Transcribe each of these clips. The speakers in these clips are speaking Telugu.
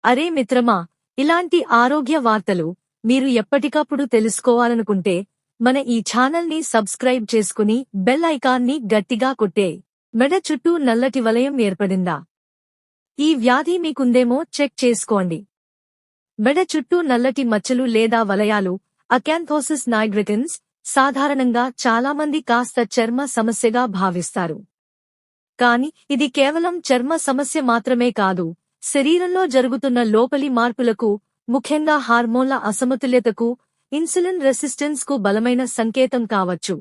అరే మిత్రమా, ఇలాంటి ఆరోగ్య వార్తలు మీరు ఎప్పటికప్పుడు తెలుసుకోవాలనుకుంటే మన ఈ ఛానల్ని సబ్స్క్రైబ్ చేసుకుని బెల్ ఐకాన్ని గట్టిగా కొట్టే. మెడ చుట్టూ నల్లటి వలయం ఏర్పడిందా? ఈ వ్యాధి మీకుందేమో చెక్ చేసుకోండి. మెడ చుట్టూ నల్లటి మచ్చలు లేదా వలయాలు అకాంథోసిస్ నైగ్రికన్స్ సాధారణంగా చాలామంది కాస్త చర్మ సమస్యగా భావిస్తారు. కాని ఇది కేవలం చర్మ సమస్య మాత్రమే కాదు, శరీరంలో జరుగుతున్న లోపలి మార్పులకు, ముఖ్యంగా హార్మోన్ల అసమతుల్యతకు, ఇన్సులిన్ రెసిస్టెన్స్ కు బలమైన సంకేతం కావచ్చు.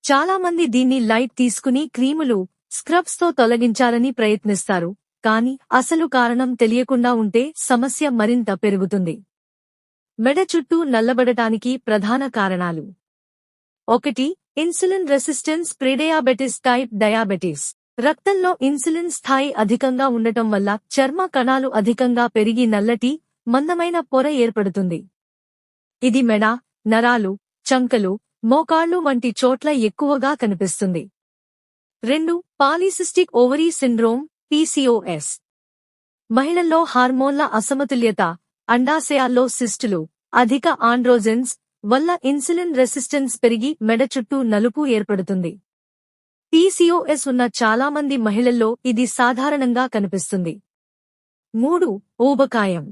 చాలామంది దీన్ని లైట్ తీసుకుని క్రీములు, స్క్రబ్స్ తో తొలగించాలని ప్రయత్నిస్తారు, కాని అసలు కారణం తెలియకుండా ఉంటే సమస్య మరింత పెరుగుతుంది. మెడ చుట్టూ నల్లబడటానికి ప్రధాన కారణాలు: 1. Insulin resistance prediabetes type diabetes. రక్తంలో ఇన్సులిన్ స్థాయి అధికంగా ఉండటం వల్ల చర్మ కణాలు అధికంగా పెరిగి నల్లటి, మందమైన పొర ఏర్పడుతుంది. ఇది మెడ, నరాలు, చంకలు, మోకాళ్లు వంటి చోట్ల ఎక్కువగా కనిపిస్తుంది. 2. Polycystic ovary syndrome PCOS. మహిళల్లో హార్మోన్ల అసమతుల్యత, అండాశయాల్లో సిస్టులు, అధిక ఆండ్రోజెన్స్ వల్ల ఇన్సులిన్ రెసిస్టెన్స్ పెరిగి మెడ చుట్టూ నలుపు ఏర్పడుతుంది. PCOS ఉన్న చాలామంది మహిళల్లో ఇది సాధారణంగా కనిపిస్తుంది. 3. ఊబకాయం.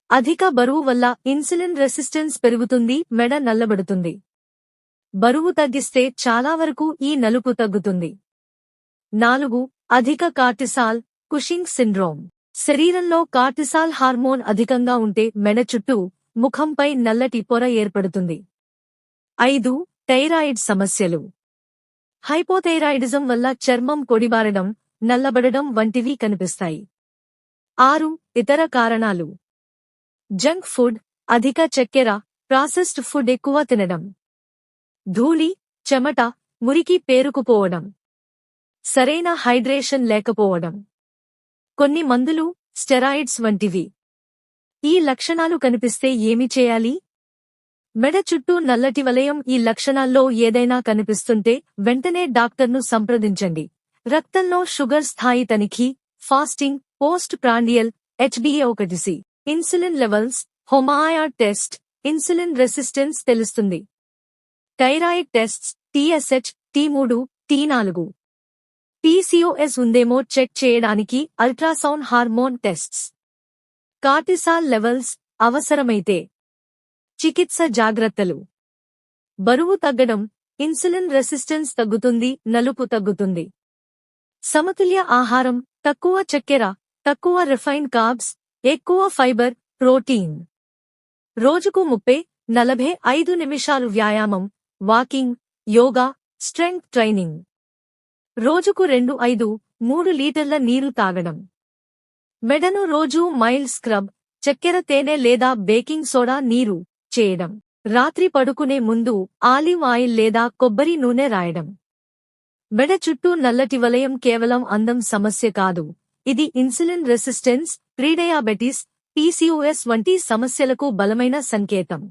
అధిక బరువు వల్ల ఇన్సులిన్ రెసిస్టెన్స్ పెరుగుతుంది, మెడ నల్లబడుతుంది. బరువు తగ్గిస్తే చాలా వరకు ఈ నలుపు తగ్గుతుంది. 4. అధిక కార్టిసాల్ కుషింగ్ సిండ్రోమ్. శరీరంలో కార్టిసాల్ హార్మోన్ అధికంగా ఉంటే మెడ చుట్టూ, ముఖంపై నల్లటి పొర ఏర్పడుతుంది. 5. థైరాయిడ్ సమస్యలు. హైపోథైరాయిడిజం వల్ల చర్మం పొడిబారడం, నల్లబడడం వంటివి కనిపిస్తాయి. 6. ఇతర కారణాలు: జంక్ ఫుడ్, అధిక చక్కెర, ప్రాసెస్డ్ ఫుడ్ ఎక్కువ తినడం, ధూళి, చెమట, మురికి పేరుకుపోవడం, సరైన హైడ్రేషన్ లేకపోవడం, కొన్ని మందులు, స్టెరాయిడ్స్ వంటివి. ఈ లక్షణాలు కనిపిస్తే ఏమి చేయాలి? మెడ చుట్టూ నల్లటి వలయం ఈ లక్షణాల్లో ఏదైనా కనిపిస్తుంటే వెంటనే డాక్టర్ను సంప్రదించండి. రక్తంలో షుగర్ స్థాయి తనిఖీ, fasting, post prandial HbA1c, insulin levels, HOMA-IR test, insulin resistance తెలుస్తుంది. Thyroid tests, TSH, T3, T4. PCOS ఉందేమో చెక్ చేయడానికి ultrasound, hormone tests. Cortisol levels అవసరమైతే చికిత్స జాగ్రత్తలు: బరువు తగ్గడం, ఇన్సులిన్ రెసిస్టెన్స్ తగ్గుతుంది, నలుపు తగ్గుతుంది. సమతుల్య ఆహారం, తక్కువ చక్కెర, తక్కువ రిఫైన్డ్ కార్బ్స్, ఎక్కువ ఫైబర్, ప్రోటీన్. రోజుకు 30-45 నిమిషాలు వ్యాయామం, వాకింగ్, యోగా, స్ట్రెంగ్త్ ట్రైనింగ్. రోజుకు 2-3 లీటర్ల నీరు తాగడం. మెడను రోజూ మైల్డ్ స్క్రబ్, చక్కెర, తేనె లేదా బేకింగ్ సోడా నీరు చేయడం. రాత్రి పడుకునే ముందు ఆలివ్ ఆయిల్ లేదా కొబ్బరి నూనె రాయడం. మెడ చుట్టూ నల్లటి వలయం కేవలం అందం సమస్య కాదు, ఇది ఇన్సులిన్ రెసిస్టెన్స్, ప్రీడయాబెటిస్, PCOS వంటి సమస్యలకు బలమైన సంకేతం.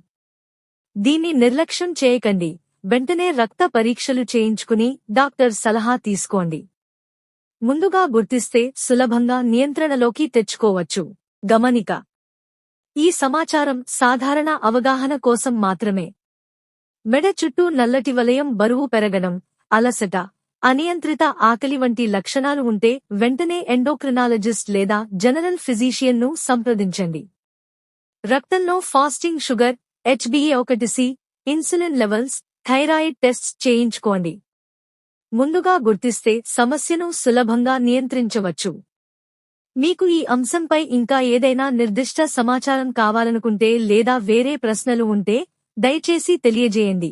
దీన్ని నిర్లక్ష్యం చేయకండి, వెంటనే రక్త పరీక్షలు చేయించుకుని డాక్టర్ సలహా తీసుకోండి. ముందుగా గుర్తిస్తే సులభంగా నియంత్రణలోకి తెచ్చుకోవచ్చు. గమనిక: ఈ సమాచారం సాధారణ అవగాహన కోసం మాత్రమే. మెడ చుట్టూ నల్లటి వలయం, బరువు పెరగడం, అలసట, అనియంత్రిత ఆకలి వంటి లక్షణాలు ఉంటే వెంటనే ఎండోక్రినాలజిస్ట్ లేదా జనరల్ ఫిజీషియన్ను సంప్రదించండి. రక్తంలో fasting sugar, HbA1c, insulin levels, thyroid tests చేయించుకోండి. ముందుగా గుర్తిస్తే సమస్యను సులభంగా నియంత్రించవచ్చు. మీకు ఈ అంశంపై ఇంకా ఏదైనా నిర్దిష్ట సమాచారం కావాలనుకుంటే లేదా వేరే ప్రశ్నలు ఉంటే దయచేసి తెలియజేయండి.